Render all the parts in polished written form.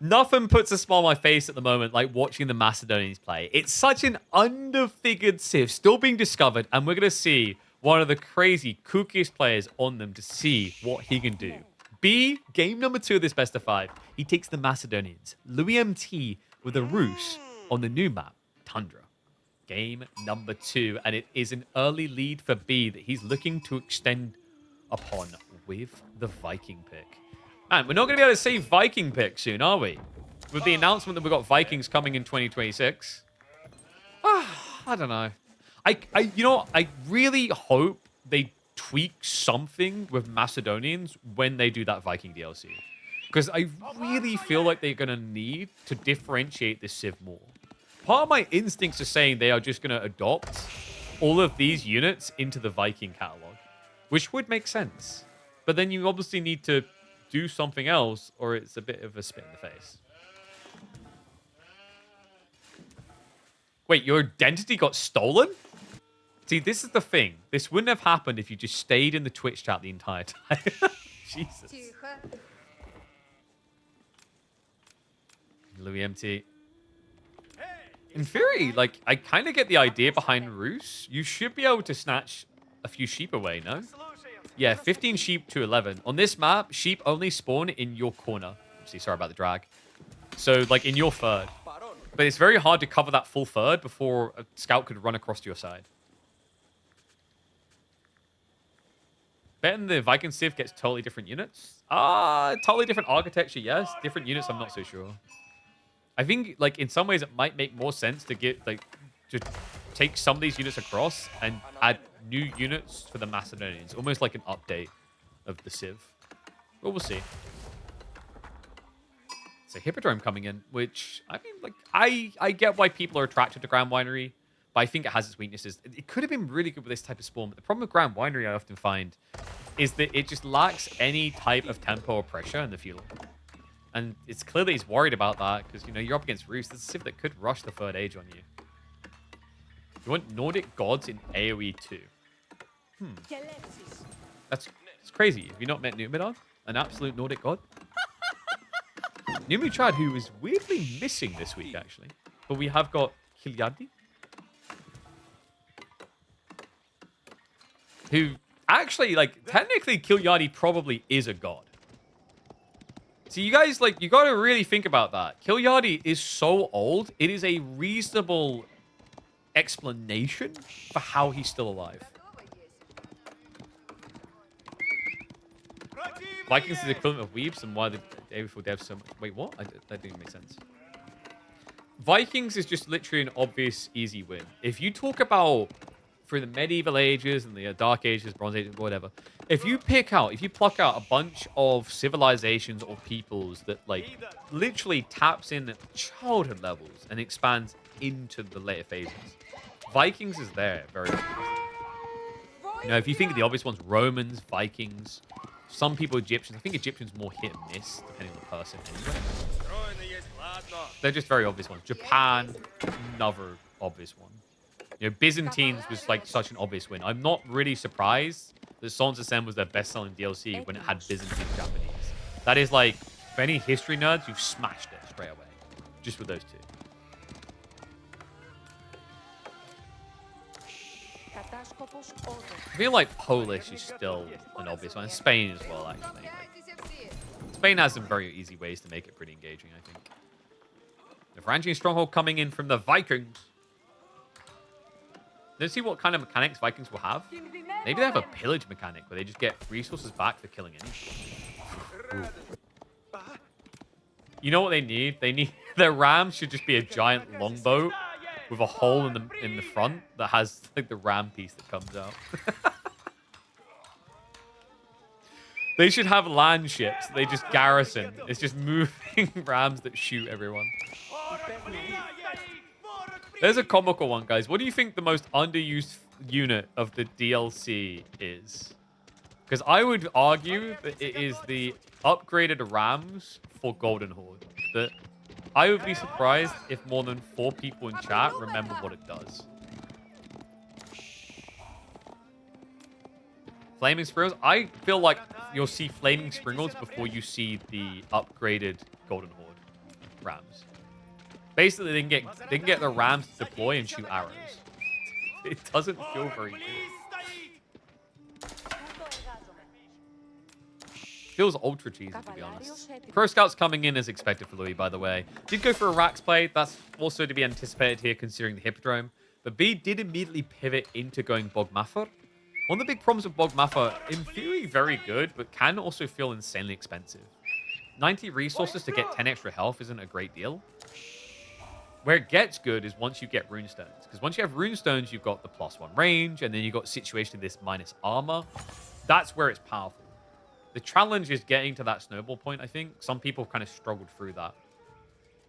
Nothing puts a smile on my face at the moment like watching the Macedonians play. It's such an underfigured civ still being discovered, and we're going to see one of the crazy, kookiest players on them to see what he can do. B, game number 2 of this best of 5. He takes the Macedonians. Louis MT with a Rus on the new map, Tundra. Game number 2, and it is an early lead for B that he's looking to extend upon with the Viking pick. Man, we're not going to be able to see Viking pick soon, are we? With the announcement that we've got Vikings coming in 2026. I don't know. You know, I really hope they tweak something with Macedonians when they do that Viking DLC. Because I really feel like they're going to need to differentiate this civ more. Part of my instincts are saying they are just going to adopt all of these units into the Viking catalog, which would make sense. But then you obviously need to do something else, or it's a bit of a spit in the face. Wait, your identity got stolen? See, this is the thing. This wouldn't have happened if you just stayed in the Twitch chat the entire time. Jesus. Louis MT. In theory, like, I kind of get the idea behind Rus. You should be able to snatch a few sheep away, no? Yeah, 15 sheep to 11. On this map, sheep only spawn in your corner. Oopsie, sorry about the drag. So, like, in your third. But it's very hard to cover that full third before a scout could run across to your side. Betting the Viking civ gets totally different units? Totally different architecture, yes. Different units, I'm not so sure. I think, like, in some ways, it might make more sense to get, like, to take some of these units across and add new units for the Macedonians. Almost like an update of the civ. But we'll see. It's a Hippodrome coming in, which, I mean, like, I get why people are attracted to Grand Winery, but I think it has its weaknesses. It could have been really good with this type of spawn, but the problem with Grand Winery, I often find, is that it just lacks any type of tempo or pressure in the field. And it's clear that he's worried about that, because, you know, you're up against Rus. This is a civ that could rush the third age on you. You want Nordic gods in AoE 2. That's crazy. Have you not met Numidon? An absolute Nordic god? Numuchad, who is weirdly missing this week, actually. But we have got Kilyadi, who actually, like, technically Kilyadi probably is a god. So you guys, like, you got to really think about that. Kilyadi is so old, it is a reasonable explanation for how he's still alive. Vikings is the equivalent of Weebs, and why the day before dev so much. Wait, what? That didn't make sense. Vikings is just literally an obvious, easy win. If you talk about through the medieval ages and the dark ages, bronze ages, whatever, if you pluck out a bunch of civilizations or peoples that, like, literally taps in at childhood levels and expands into the later phases, Vikings is there very obviously. You know, if you think of the obvious ones, Romans, Vikings, some people Egyptians. I think Egyptians more hit and miss, depending on the person anyway. They're just very obvious ones. Japan, another obvious one. You know, Byzantines was like such an obvious win. I'm not really surprised that Sons of Sem was their best-selling DLC when it had Byzantine Japanese. That is like, for any history nerds, you've smashed it straight away. Just with those two. I feel like Polish is still an obvious one. Spain as well, actually. Like, Spain has some very easy ways to make it pretty engaging, I think. The Varangian Stronghold coming in from the Vikings. Let's see what kind of mechanics Vikings will have. Maybe they have a pillage mechanic where they just get resources back for killing anything. You know what they need? They need their rams should just be a giant longboat with a hole in the front that has like the ram piece that comes out. They should have land ships. They just garrison. It's just moving rams that shoot everyone. There's a comical one, guys. What do you think the most underused unit of the DLC is? Because I would argue that it is the upgraded rams for Golden Horde. That I would be surprised if more than 4 people in chat remember what it does. Flaming Springles? I feel like you'll see Flaming Springles before you see the upgraded Golden Horde. rams. Basically, they can get the rams to deploy and shoot arrows. It doesn't feel very good. Feels ultra cheesy, to be honest. Pro Scouts coming in as expected for Louis, by the way. Did go for a Rax play. That's also to be anticipated here, considering the Hippodrome. But B did immediately pivot into going Bogmaffer. One of the big problems with Bogmaffer, in theory, very good, but can also feel insanely expensive. 90 resources to get 10 extra health isn't a great deal. Where it gets good is once you get runestones. Because once you have runestones, you've got the +1 range, and then you've got situation this minus armor. That's where it's powerful. The challenge is getting to that snowball point, I think. Some people kind of struggled through that.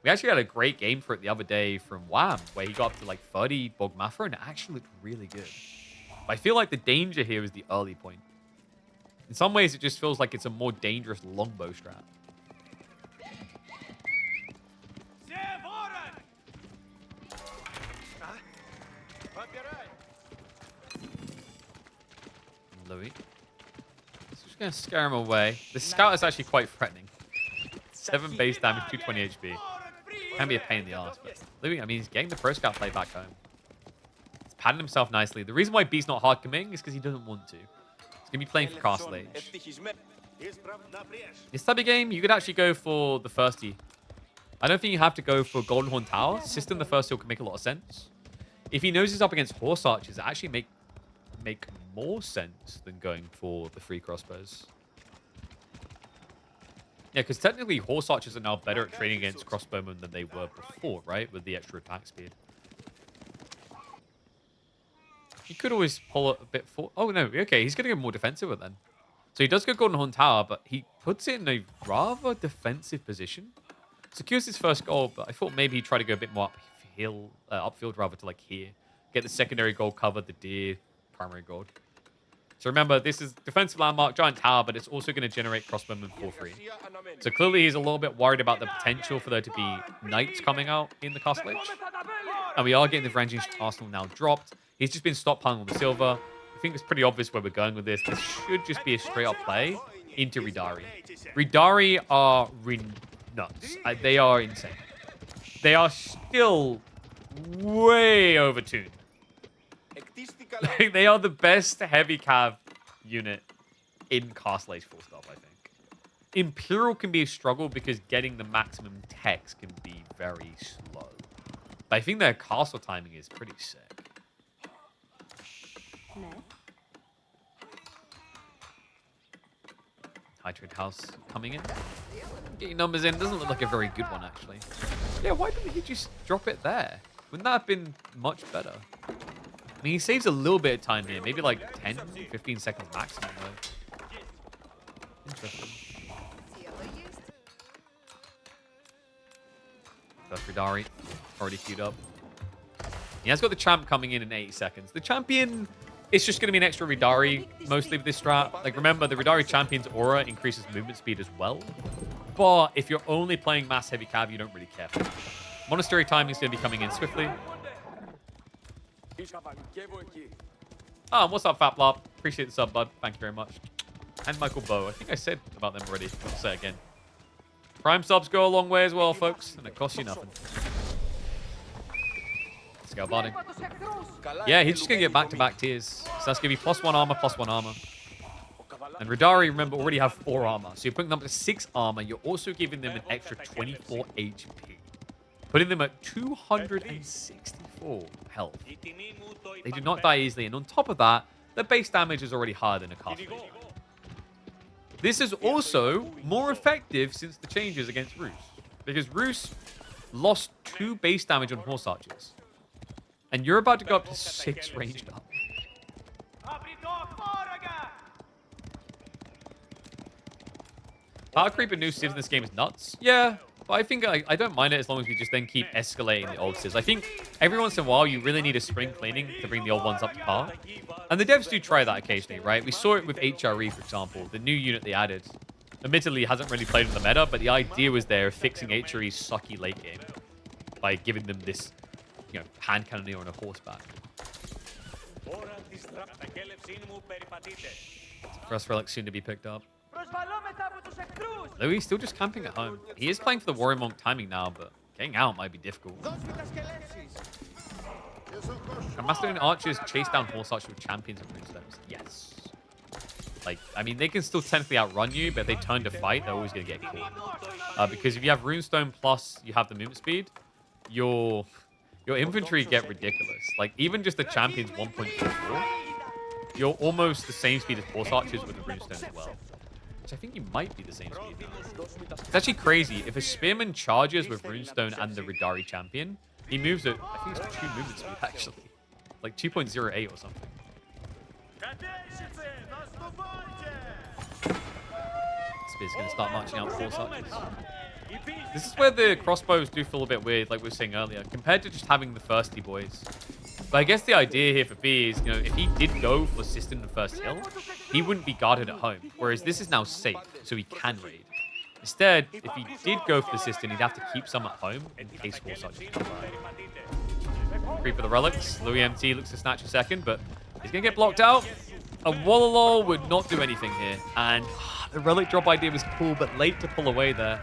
We actually had a great game for it the other day from Wham, where he got up to like 30 Bogmaffer, and it actually looked really good. But I feel like the danger here is the early point. In some ways, it just feels like it's a more dangerous longbow strat. Louis. Just going to scare him away. The scout is actually quite threatening. 7 base damage, 220 HP. Can be a pain in the ass, but Louis, I mean, he's getting the pro scout play back home. He's padding himself nicely. The reason why B's not hard committing is because he doesn't want to. He's going to be playing for Castle Age. This type of game, you could actually go for the firstie. I don't think you have to go for Golden Horn Tower. System the first hill can make a lot of sense. If he knows he's up against horse archers, it actually make more sense than going for the 3 crossbows. Yeah, because technically horse archers are now better at trading against crossbowmen than they were before, right? With the extra attack speed. He could always pull it a bit for... Oh, no. Okay, he's going to go more defensive with then. So he does go Golden Horn Tower, but he puts it in a rather defensive position. Secures his first goal, but I thought maybe he'd try to go a bit more upfield rather to like here. Get the secondary goal covered, the deer, primary gold. So remember, this is defensive landmark, giant tower, but it's also going to generate crossbowmen for free. So clearly he's a little bit worried about the potential for there to be knights coming out in the Castle Age. And we are getting the Varangian Arsenal now dropped. He's just been stockpiling on the silver. I think it's pretty obvious where we're going with this. This should just be a straight up play into Ridari. Ridari are nuts. They are insane. They are still way overtuned. They are the best heavy cav unit in Castle Age full stop, I think. Imperial can be a struggle because getting the maximum techs can be very slow. But I think their castle timing is pretty sick. High trade house coming in. Getting numbers in. Doesn't look like a very good one, actually. Yeah, why didn't he just drop it there? Wouldn't that have been much better? I mean, he saves a little bit of time here. Maybe like 10, 15 seconds maximum, though. Interesting. First Ridari. Already queued up. He has got the champ coming in 80 seconds. The champion... It's just going to be an extra Ridari, mostly with this strat. Like, remember, the Ridari champion's aura increases movement speed as well. But if you're only playing mass heavy cav, you don't really care for it. Monastery timing is going to be coming in swiftly. What's up, Fat Blop? Appreciate the sub, bud. Thank you very much. And Michael Bow. I think I said about them already. I'll say it again. Prime subs go a long way as well, folks. And it costs you nothing. Scale barding. Yeah, he's just going to get back-to-back tiers. So that's going to be +1 armor, +1 armor. And Riddari, remember, already have 4 armor. So you're putting them up to 6 armor. You're also giving them an extra 24 HP. Putting them at 264 health. They do not die easily. And on top of that, their base damage is already higher than a Castle. This is also more effective since the changes against Roos. Because Roos lost 2 base damage on horse archers. And you're about to go up to 6 ranged up. Power creep and new civs in this game is nuts. Yeah, but I think I don't mind it as long as we just then keep escalating the old civs. I think every once in a while you really need a spring cleaning to bring the old ones up to par. And the devs do try that occasionally, right? We saw it with HRE, for example, the new unit they added. Admittedly, it hasn't really played in the meta, but the idea was there of fixing HRE's sucky late game by giving them this, you know, hand cannoneer on a horseback. First relic soon to be picked up. Louis still just camping at home. He is playing for the Warrior Monk timing now, but getting out might be difficult. Can Macedonian archers chase down horse archers with champions and runestones? Yes. Like, I mean, they can still technically outrun you, but if they turn to fight, they're always going to get caught. Because if you have runestone plus you have the movement speed, your infantry get ridiculous. Like, even just the champions 1.44, you're almost the same speed as horse archers with the runestone as well. Which I think you might be the same speed now. It's actually crazy. If a spearman charges with runestone and the Ridari champion, he moves at, I think it's 2 movement speed, actually. Like 2.08 or something. Spear's going to start marching out horse archers. This is where the crossbows do feel a bit weird, like we were saying earlier, compared to just having the thirsty boys. But I guess the idea here for B is, you know, if he did go for assist in the first hill, he wouldn't be guarded at home. Whereas this is now safe, so he can raid. Instead, if he did go for the assistant, he'd have to keep some at home in case horse archers come by. Free for the relics. Louis MT looks to snatch a second, but he's going to get blocked out. A Wallalow would not do anything here. And the relic drop idea was cool, but late to pull away there.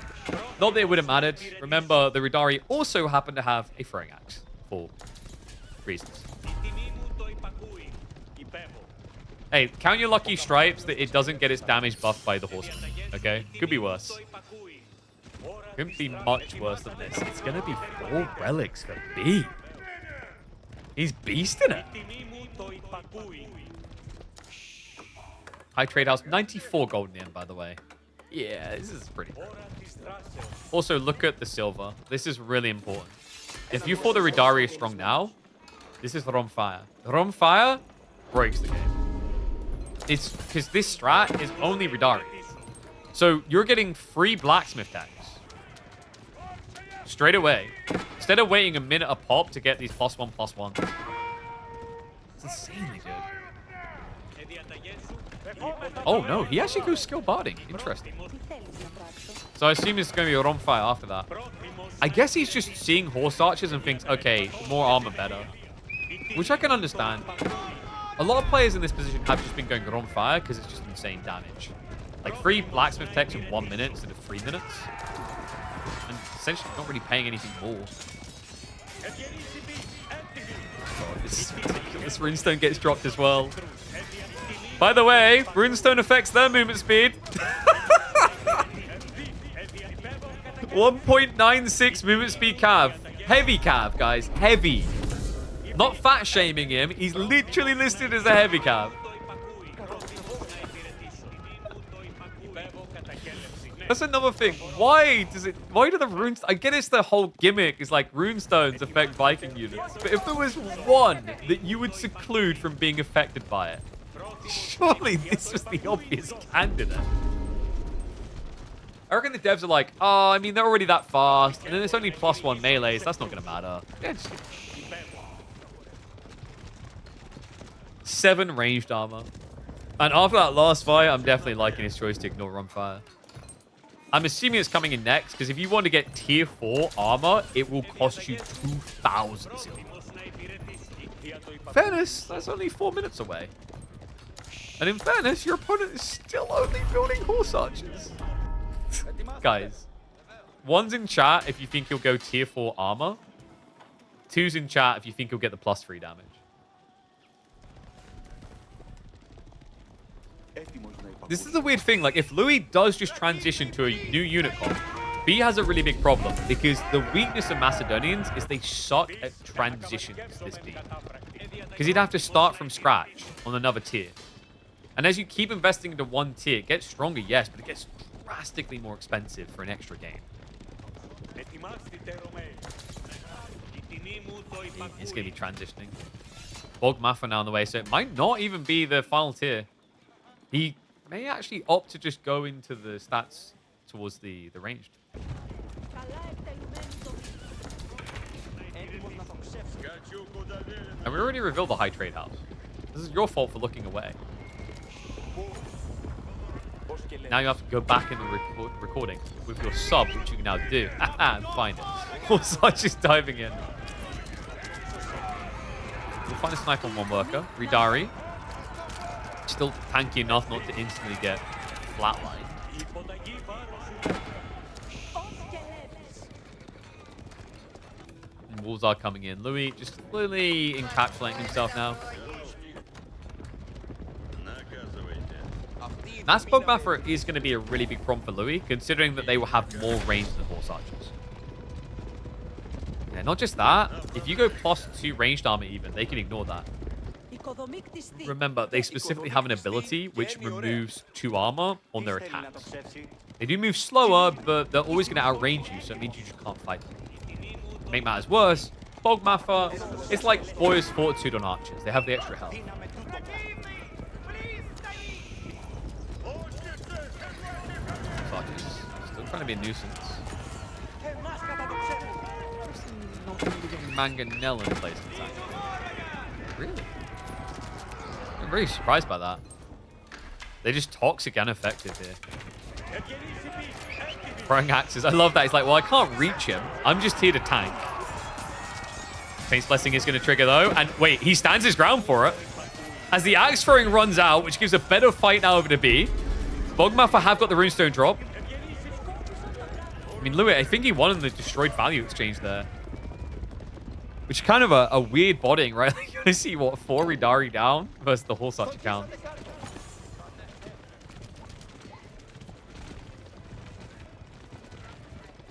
Not that it would have mattered. Remember, the Riddari also happened to have a throwing axe for reasons. Hey, count your lucky stripes that it doesn't get its damage buffed by the horseman. Okay? Could be worse. Couldn't be much worse than this. It's going to be 4 relics for B. He's beasting it. High trade house. 94 gold in the end, by the way. Yeah, this is pretty good. Also, look at the silver. This is really important. If you thought the Ridari is strong now, this is Romfire. Romfire breaks the game. It's because this strat is only Ridari. So you're getting free blacksmith tags straight away. Instead of waiting a minute a pop to get these +1/+1. It's insanely good. Oh no, he actually goes skill barding. Interesting. So I assume it's going to be a Romfire after that. I guess he's just seeing horse archers and thinks, okay, more armor better. Which I can understand. A lot of players in this position have just been going Romfire because it's just insane damage. Like 3 blacksmith techs in 1 minute instead of 3 minutes. And essentially not really paying anything more. Oh, this is ridiculous. Runestone gets dropped as well. By the way, Runestone affects their movement speed. 1.96 movement speed cav. Heavy cav, guys. Heavy. Not fat shaming him. He's literally listed as a heavy cav. That's another thing. Why do the runes... I get it's the whole gimmick is like runestones affect Viking units. But if there was one that you would seclude from being affected by it, surely this was the obvious candidate. I reckon the devs are like, oh, I mean, they're already that fast. And then it's only +1 melee, so that's not going to matter. Yeah, 7 ranged armor. And after that last fight, I'm definitely liking his choice to ignore Rumfire. I'm assuming it's coming in next, because if you want to get tier 4 armor, it will cost you 2,000 silver. Fairness, that's only 4 minutes away. And in fairness, your opponent is still only building horse archers. Guys, 1's in chat if you think you'll go tier 4 armor. 2's in chat if you think you'll get the +3 damage. This is a weird thing. Like, if Louis does just transition to a new unit comp, B has a really big problem because the weakness of Macedonians is they suck at transitions, this B. Because he'd have to start from scratch on another tier. And as you keep investing into one tier, it gets stronger, yes, but it gets drastically more expensive for an extra game. It's going to be transitioning. Bog Maffa now on the way, so it might not even be the final tier. He may actually opt to just go into the stats towards the ranged. And we already revealed the high trade house. This is your fault for looking away. Now you have to go back in the recording with your sub, which you can now do. And find it. Also, just diving in. We'll find a sniper on one worker. Ridari. Still tanky enough not to instantly get flatline. And wolves are coming in. Louis just slowly encapsulating himself now. Mass Bogmaffer is going to be a really big problem for Louis, considering that they will have more range than horse archers. Yeah, not just that. If you go +2 ranged armor even, they can ignore that. Remember, they specifically have an ability which removes 2 armor on their attacks. They do move slower, but they're always going to outrange you, so it means you just can't fight them. To make matters worse, Bogmaffer, it's like Boy's Fortitude on archers. They have the extra health. Archers still trying to be a nuisance. Not really getting Mangonel in place. Really? I'm really surprised by that. They're just toxic and effective here. Throwing axes. I love that. He's like, well, I can't reach him. I'm just here to tank. Saint's Blessing is going to trigger, though. And wait, he stands his ground for it. As the axe throwing runs out, which gives a better fight now over to B. Bogmaffer have got the runestone drop. I mean, Louis, I think he won in the destroyed value exchange there. Which is kind of a weird bodying, right? Like, you see, what, 4 Ridari down versus the horse archer count.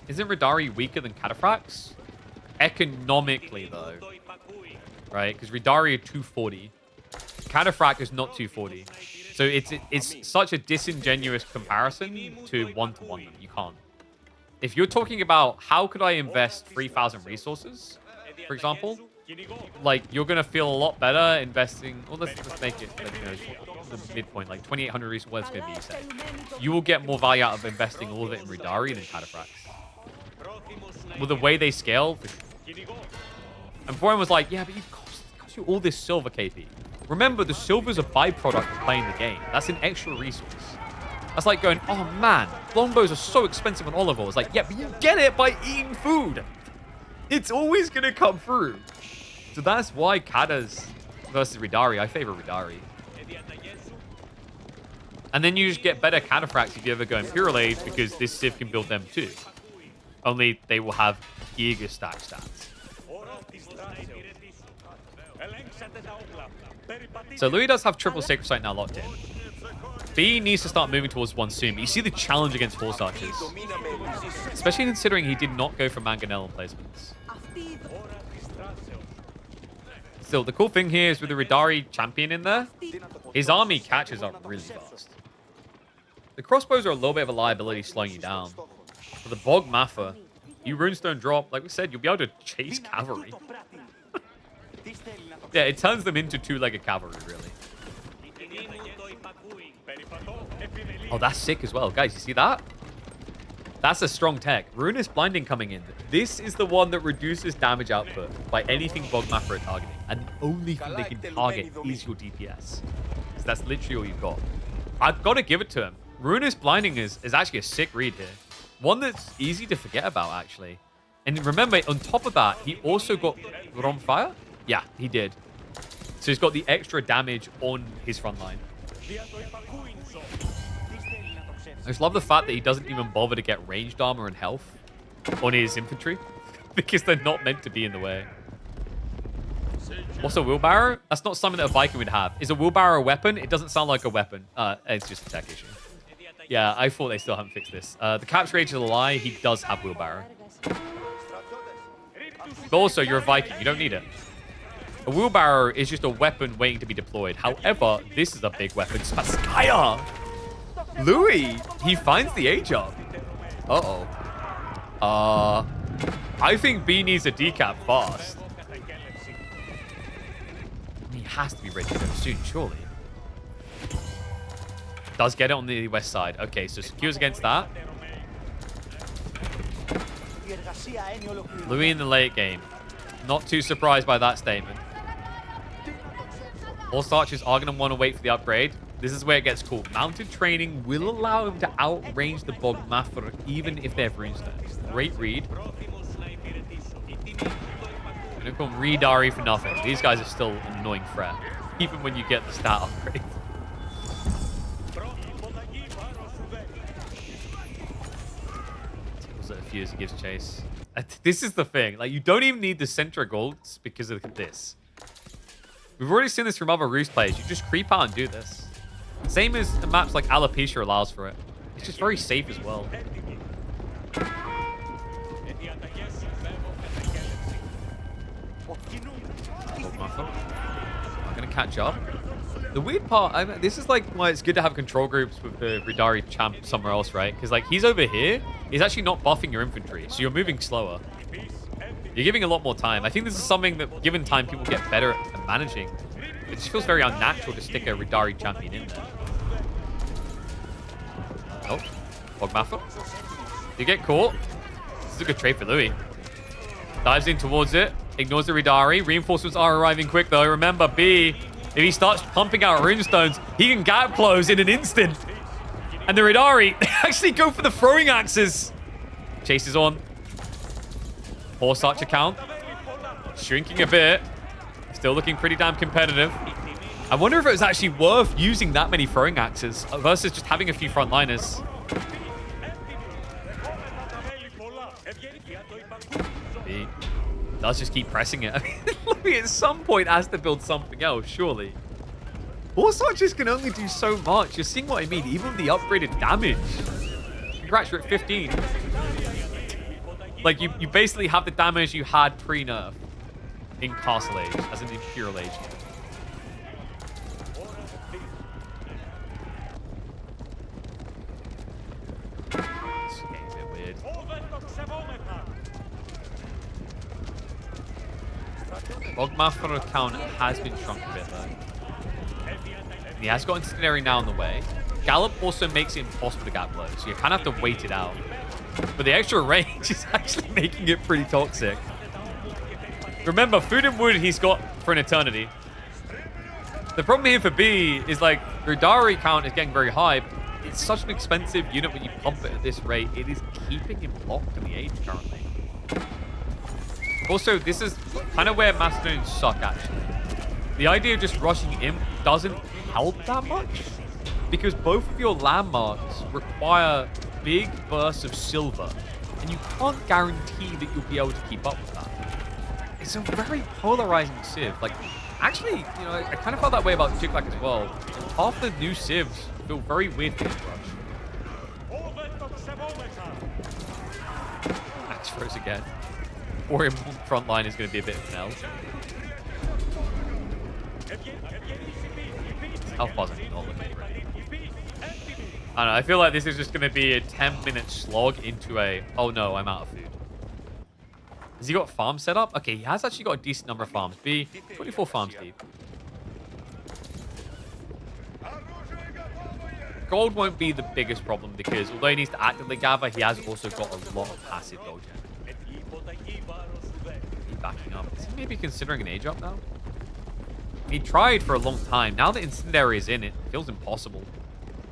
Isn't Ridari weaker than Cataphracts? Economically, though. Right? Because Ridari are 240. Cataphract is not 240. So it's such a disingenuous comparison to one-to-one them. You can't. If you're talking about how could I invest 3,000 resources, for example, like you're gonna feel a lot better investing. Well, let's make it like, you know, the midpoint, like 2,800 resources. What it's gonna be, say. You will get more value out of investing all of it in Ridari than Cataphracts. With the way they scale, for sure. And Brian was like, yeah, but it costs you all this silver, KP. Remember, the silver's a byproduct of playing the game. That's an extra resource. That's like going, oh man, longbows are so expensive on olive oil. It's like, yeah, but you get it by eating food. It's always going to come through. So that's why Katas versus Ridari, I favor Ridari. And then you just get better Cataphracts if you ever go Imperial Age, because this Civ can build them too. Only they will have giga stack stats. So Louis does have triple Sacred Sight now locked in. B needs to start moving towards 1 soon. But you see the challenge against horse archers. Especially considering he did not go for Mangonel placements. Still, the cool thing here is with the Ridari champion in there, his army catches up really fast. The crossbows are a little bit of a liability slowing you down. For the Bogmaffer, you runestone drop, like we said, you'll be able to chase cavalry. Yeah, it turns them into 2-legged cavalry, really. Oh, that's sick as well. Guys, you see that? That's a strong tech. Ruinous Blinding coming in. This is the one that reduces damage output by anything Bogmaffer are targeting. And the only thing they can target is your DPS. So that's literally all you've got. I've got to give it to him. Ruinous Blinding is actually a sick read here. One that's easy to forget about, actually. And remember, on top of that, he also got Rom Fire? Yeah, he did. So he's got the extra damage on his front line. I just love the fact that he doesn't even bother to get ranged armor and health on his infantry because they're not meant to be in the way. What's a wheelbarrow? That's not something that a Viking would have. Is a wheelbarrow a weapon? It doesn't sound like a weapon. It's just a tech issue. Yeah, I thought they still haven't fixed this. The capture rate is a lie. He does have wheelbarrow. But also, you're a Viking. You don't need it. A wheelbarrow is just a weapon waiting to be deployed. However, this is a big weapon. Spaskaya! Louis, he finds the age up. Uh-oh. I think B needs a decap fast. He has to be ready to go soon, surely. Does get it on the west side. Okay, so secures against that. Louis in the late game. Not too surprised by that statement. Horse archers are going to want to wait for the upgrade. This is where it gets cool. Mounted training will allow him to outrange the Bogmaffer even if they have runestones. Great read. I'm going to call him Ridari for nothing. These guys are still an annoying threat, even when you get the stat upgrade. confused. He gives chase. This is the thing. Like, you don't even need the Centra golds because of this. We've already seen this from other Roost players. You just creep out and do this. Same as the maps like Alopecia allows for it. It's just very safe as well. I'm going to catch up. The weird part, this is like why it's good to have control groups with the Riddari champ somewhere else, right? Because like he's over here, he's actually not buffing your infantry, so you're moving slower. You're giving a lot more time. I think this is something that, given time, people get better at managing. It just feels very unnatural to stick a Riddari champion in there. Oh, Bogmaffer. You get caught. This is a good trade for Louis. Dives in towards it. Ignores the Riddari. Reinforcements are arriving quick, though. Remember, B, if he starts pumping out runestones, he can gap close in an instant. And the Riddari, they actually go for the throwing axes. Chase is on. Horse Archer count. Shrinking a bit. Still looking pretty damn competitive. I wonder if it was actually worth using that many throwing axes versus just having a few frontliners. He does just keep pressing it. I mean, Louis at some point has to build something else, surely. Horse Archers can only do so much. You're seeing what I mean? Even the upgraded damage. Congrats, you're at 15. Like, you basically have the damage you had pre-nerf in Castle Age, as an Imperial Age. This game's a bit weird. Bogmaffer account has been shrunk a bit, though. He has got Incendiary now on the way. Gallop also makes it impossible to gap close, so you kind of have to wait it out. But the extra range is actually making it pretty toxic. Remember, food and wood he's got for an eternity. The problem here for B is, like, Ridari count is getting very high, but it's such an expensive unit when you pump it at this rate. It is keeping him locked in the age currently. Also, this is kind of where Macedonians suck, actually. The idea of just rushing him doesn't help that much, because both of your landmarks require big bursts of silver, and you can't guarantee that you'll be able to keep up with that. It's a very polarizing civ. Like, actually, you know, I kind of felt that way about Chick-Lack as well. Half the new civs feel very weird for this rush. Axe throws again. Or in front line is going to be a bit of an L. Health bar's not looking great. I don't know, I feel like this is just going to be a 10-minute slog into a, oh no, I'm out of food. Has he got farm set up? Okay, he has actually got a decent number of farms. B, 24 farms deep. Gold won't be the biggest problem because although he needs to actively gather, he has also got a lot of passive gold gen. He's backing up. Is he maybe considering an age up now? He tried for a long time. Now that Incendiary is in, it feels impossible.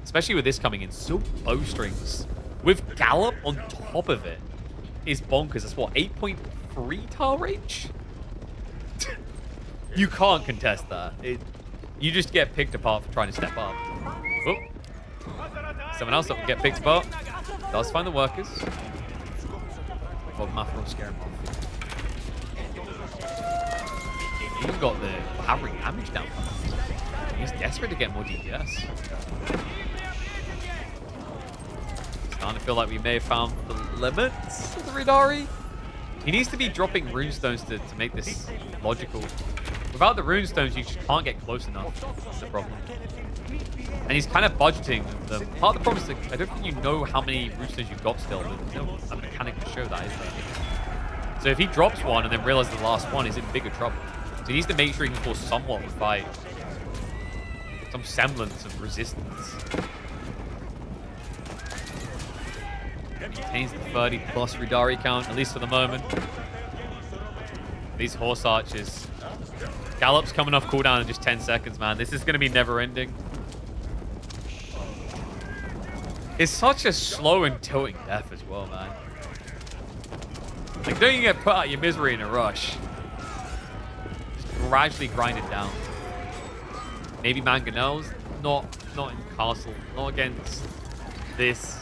Especially with this coming in. Silk bowstrings with Gallop on top of it is bonkers. That's what, 8.3 tile range? You can't contest that. You just get picked apart for trying to step up. Oh. Someone else that will get picked apart. Does find the workers. Well, Mafia will scare him off. Even got the powering damage down. He's desperate to get more DPS. Starting to feel like we may have found the limits of the Ridari. He needs to be dropping runestones to make this logical. Without the runestones, you just can't get close enough. That's the problem. And he's kind of budgeting them. Part of the problem is that I don't think you know how many runestones you've got still. There's no a mechanic to show that, is there? So if he drops one and then realizes the last one, he's in bigger trouble. So he needs to make sure he can force somewhat of a fight. Some semblance of resistance. Maintains the 30 plus Ridari count, at least for the moment. These horse archers. Gallop's coming off cooldown in just 10 seconds, man. This is going to be never ending. It's such a slow and tilting death as well, man. Like, don't you get put out your misery in a rush. Just gradually grind it down. Maybe Mangonels, not in Castle, not against this.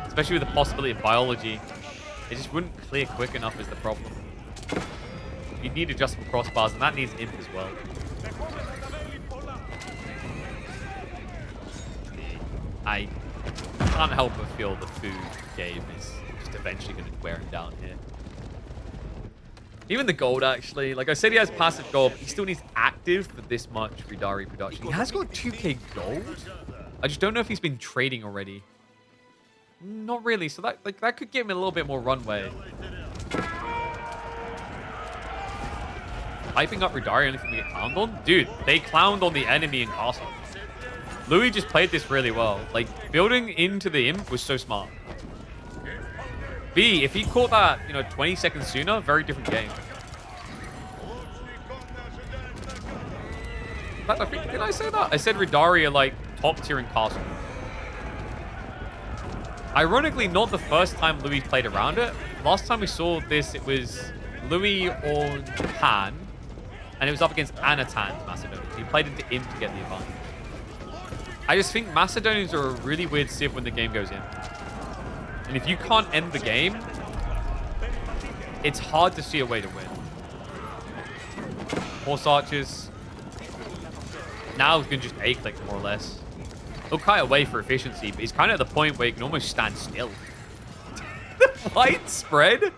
Especially with the possibility of biology. It just wouldn't clear quick enough is the problem. You need adjustable crossbars, and that needs imp as well. I can't help but feel the food game is just eventually going to wear him down here. Even the gold, actually. Like I said, he has passive gold, but he still needs active for this much Ridari production. He has got 2k gold. I just don't know if he's been trading already. Not really. So that could give him a little bit more runway. Hyping up Ridari, only thing we get clowned on? Dude, they clowned on the enemy in Castle. Louis just played this really well. Like, building into the imp was so smart. B, if he caught that, 20 seconds sooner, very different game. In fact, I think, did I say that? I said Ridari are like top tier in Castle. Ironically, not the first time Louis played around it. Last time we saw this, it was Louis on Japan, and it was up against Anatan's Macedonians. He played into imp to get the advantage. I just think Macedonians are a really weird civ when the game goes in. And if you can't end the game, it's hard to see a way to win. Horse archers. Now he's going to just A-click more or less. He'll kite away for efficiency, but he's kind of at the point where he can almost stand still. The white spread?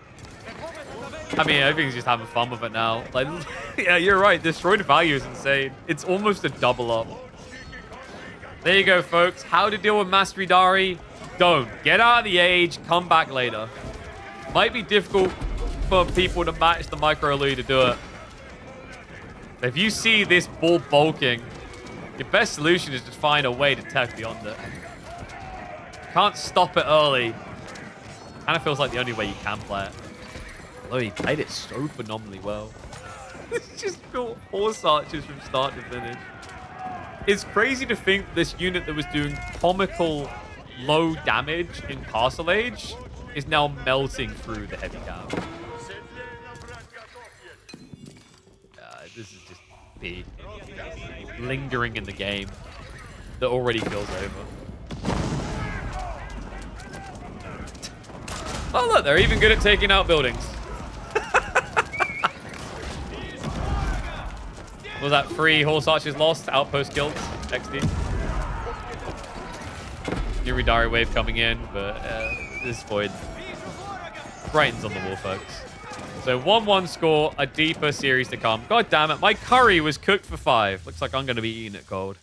I mean, I think he's just having fun with it now. Like, yeah, you're right. Destroyed value is insane. It's almost a double up. There you go, folks. How to deal with Master Ridari. Don't. Get out of the age. Come back later. Might be difficult for people to match the micro Louis to do it. If you see this ball bulking, your best solution is to find a way to tech beyond it. Can't stop it early. Kind of feels like the only way you can play it. Although he played it so phenomenally well. It's just built horse archers from start to finish. It's crazy to think this unit that was doing comical low damage in Castle Age is now melting through the heavy cap. This is just B. Lingering in the game that already feels over. Oh look, they're even good at taking out buildings. Was that 3 horse archers lost? Outpost killed? XD. New Ridari wave coming in, but this void. Brighton's on the wall, folks. So 1-1 score, a deeper series to come. God damn it, my curry was cooked for 5. Looks like I'm going to be eating it cold.